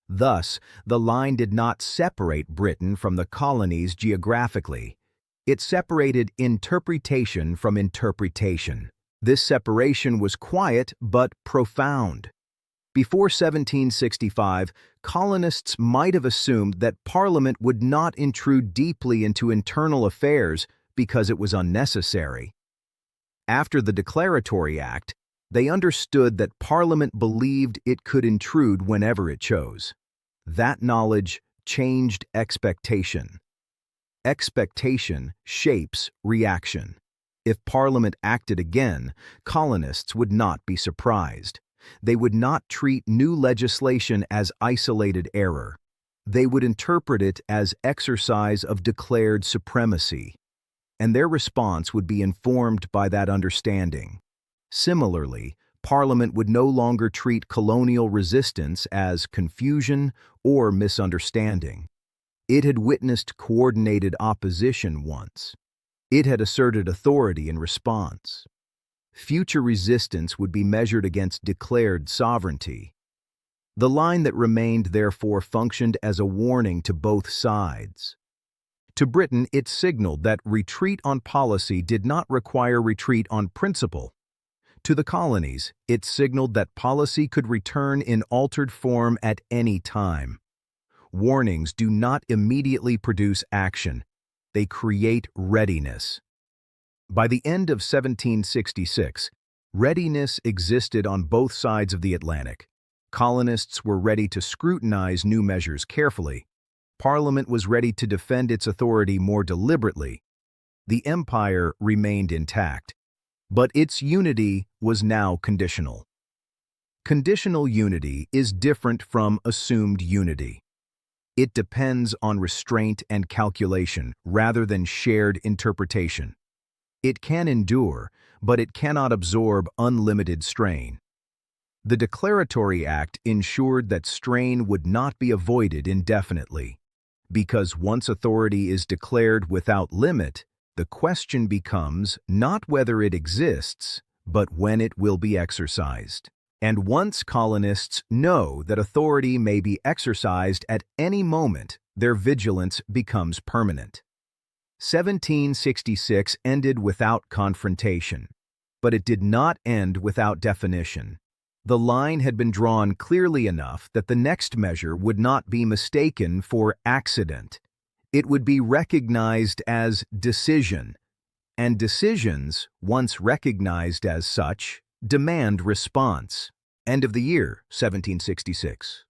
Thus, the line did not separate Britain from the colonies geographically. It separated interpretation from interpretation. This separation was quiet but profound. Before 1765, colonists might have assumed that Parliament would not intrude deeply into internal affairs because it was unnecessary. After the Declaratory Act, they understood that Parliament believed it could intrude whenever it chose. That knowledge changed expectation. Expectation shapes reaction. If Parliament acted again, colonists would not be surprised. They would not treat new legislation as isolated error. They would interpret it as exercise of declared supremacy. and their response would be informed by that understanding. Similarly, Parliament would no longer treat colonial resistance as confusion or misunderstanding. It had witnessed coordinated opposition once. It had asserted authority in response. Future resistance would be measured against declared sovereignty. The line that remained therefore functioned as a warning to both sides. To Britain, it signaled that retreat on policy did not require retreat on principle. To the colonies, it signaled that policy could return in altered form at any time. Warnings do not immediately produce action. They create readiness. By the end of 1766, readiness existed on both sides of the Atlantic. Colonists were ready to scrutinize new measures carefully. Parliament was ready to defend its authority more deliberately. The empire remained intact, but its unity was now conditional. Conditional unity is different from assumed unity. It depends on restraint and calculation rather than shared interpretation. It can endure, but it cannot absorb unlimited strain. The Declaratory Act ensured that strain would not be avoided indefinitely. Because once authority is declared without limit, the question becomes not whether it exists, but when it will be exercised. And once colonists know that authority may be exercised at any moment, their vigilance becomes permanent. 1766 ended without confrontation, but it did not end without definition. The line had been drawn clearly enough that the next measure would not be mistaken for accident. It would be recognized as decision, and decisions, once recognized as such, demand response. End of the year, 1766.